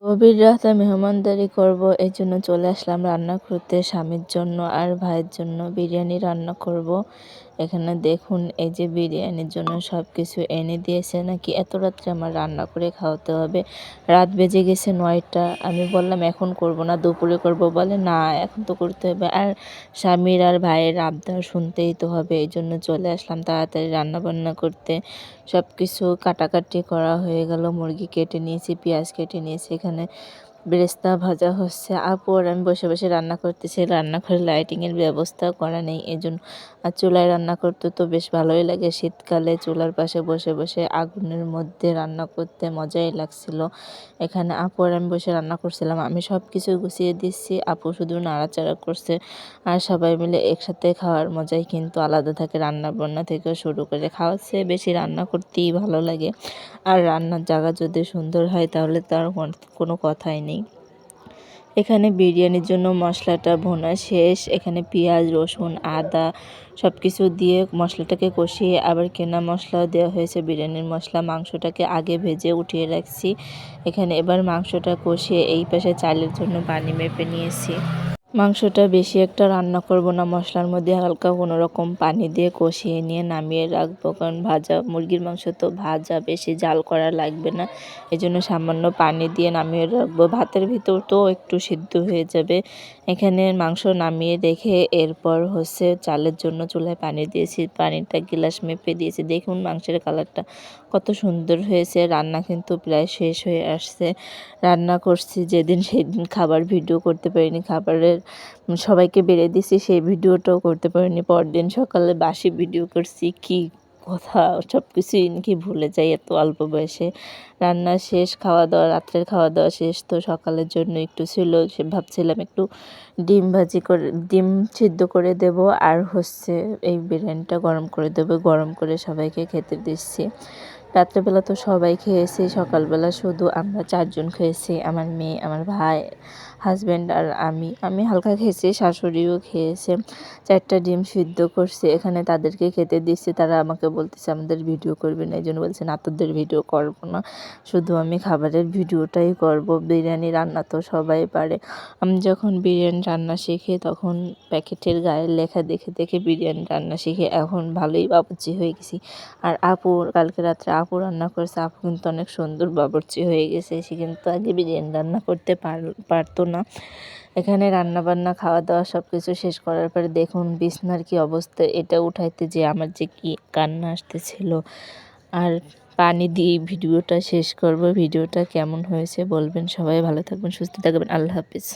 গভীর রাতে মেহমানদারি করব, এই জন্য চলে আসলাম রান্না করতে। স্বামীর জন্য আর ভাইয়ের জন্য বিরিয়ানি রান্না করব। এখানে দেখুন, এই যে বিরিয়ানির জন্য সব কিছু এনে দিয়েছে। নাকি এত রাত্রে আমার রান্না করে খাওয়াতে হবে। রাত বেজে গেছে 9টা। আমি বললাম এখন করব না, দুপুরে করব। বলে না, এখন তো করতে হবে। আর স্বামীর আর ভাইয়ের আবদার শুনতেই তো হবে। এই জন্য চলে আসলাম তাড়াতাড়ি রান্না বান্না করতে। সব কিছু কাটাকাটি করা হয়ে গেল। মুরগি কেটে নিয়েছি, পেঁয়াজ কেটে নিয়েছি। এখানে বেরেস্তা ভাজা হচ্ছে। আপু আর আমি বসে বসে রান্না করতেছি। রান্নাঘরে লাইটিংয়ের ব্যবস্থা করা নেই, এজন্য। আর চুলায় রান্না করতে তো বেশ ভালোই লাগে। শীতকালে চুলার পাশে বসে বসে আগুনের মধ্যে রান্না করতে মজাই লাগছিল। এখানে আপু আর আমি বসে রান্না করছিলাম। আমি সব কিছু গুছিয়ে দিচ্ছি, আপু শুধু নাড়াচাড়া করছে। আর সবাই মিলে একসাথে খাওয়ার মজাই কিন্তু আলাদা থাকে। রান্না বান্না থেকে শুরু করে খাওয়ার চেয়ে বেশি রান্না করতেই ভালো লাগে। আর রান্নার জায়গা যদি সুন্দর হয় তাহলে তার কোনো কথাই নেই। এখানে বিরিয়ানির জন্য মশলাটা ভুনা শেষ। এখানে পেঁয়াজ, রসুন, আদা সব কিছু দিয়ে মশলাটাকে কষিয়ে আবার কেনা মশলাও দেওয়া হয়েছে, বিরিয়ানির মশলা। মাংসটাকে আগে ভেজে উঠিয়ে রাখছি। এখানে এবার মাংসটা কষিয়ে এই পাশে চালের জন্য পানি মেপে নিয়েছি। মাংসটা বেশি একটা রান্না করব না, মশলার মধ্যে হালকা কোনো রকম পানি দিয়ে কষিয়ে নিয়ে নামিয়ে রাখবো। কারণ ভাজা মুরগির মাংস তো ভাজা, বেশি জাল করা লাগবে না। এজন্য সামান্য পানি দিয়ে নামিয়ে রাখবো। ভাতের ভিতর তো একটু সিদ্ধ হয়ে যাবে। এখানে মাংস নামিয়ে রেখে এরপর চালের জন্য চুলায় পানি দিয়েছি। পানিটা গিলাস মেপে দিয়েছি। দেখুন মাংসের কালারটা কত সুন্দর হয়েছে। রান্না কিন্তু প্রায় শেষ হয়ে আসছে। রান্না করছি যেদিন সেদিন খাবার ভিডিও করতে পারিনি। খাবারের সবাইকে বেড়ে দিছি, সেই ভিডিওটাও করতে পারিনি। পরদিন সকালে বাসি ভিডিও করছি। কি কথা, সব কিছুই নাকি ভুলে যাই এত অল্প বয়সে। রান্না শেষ, খাওয়া দাওয়া, রাত্রের খাওয়া দাওয়া শেষ। তো সকালের জন্য একটু ছিল, সে ভাবছিলাম একটু ডিম সিদ্ধ করে দেব। আর এই বিরিয়ানিটা গরম করে দেবো। গরম করে সবাইকে খেতে দিচ্ছি। রাত্রেবেলা তো সবাই খেয়েছি, সকালবেলা শুধু আমরা 4জন খেয়েছি। আমার মেয়ে, আমার ভাই, হাজব্যান্ড আর আমি হালকা খেয়েছি, শাশুড়িও খেয়েছে। 4টা ডিম সিদ্ধ করছি, এখানে তাদেরকে খেতে দিচ্ছি। তারা আমাকে বলতেছে আমাদের ভিডিও করবে না, এই জন্য বলছে না, তোদের ভিডিও করবো না, শুধু আমি খাবারের ভিডিওটাই করব। বিরিয়ানি রান্না তো সবাই পারে। আমি যখন বিরিয়ানি রান্না শিখি তখন প্যাকেটের গায়ে লেখা দেখে দেখে বিরিয়ানি রান্না শিখে এখন ভালোই বাবুর্চি হয়ে গেছি। আর কালকে রাত্রে আপু রান্না করেছে। আপু কিন্তু অনেক সুন্দর বাবুর্চি হয়ে গেছে। সে কিন্তু আগে বিরিয়ানি রান্না করতে পারতো না। এখানে রান্না বান্না, খাওয়া দাওয়া সব কিছু শেষ করার পরে দেখুন বিছনার কি অবস্থা। এটা উঠাইতে যে আমার যে কি কান্না আসতেছিল। আর পানি দিয়ে ভিডিওটা শেষ করব। ভিডিওটা কেমন হয়েছে বলবেন। সবাই ভালো থাকবেন, সুস্থ থাকবেন। আল্লাহ হাফিজ।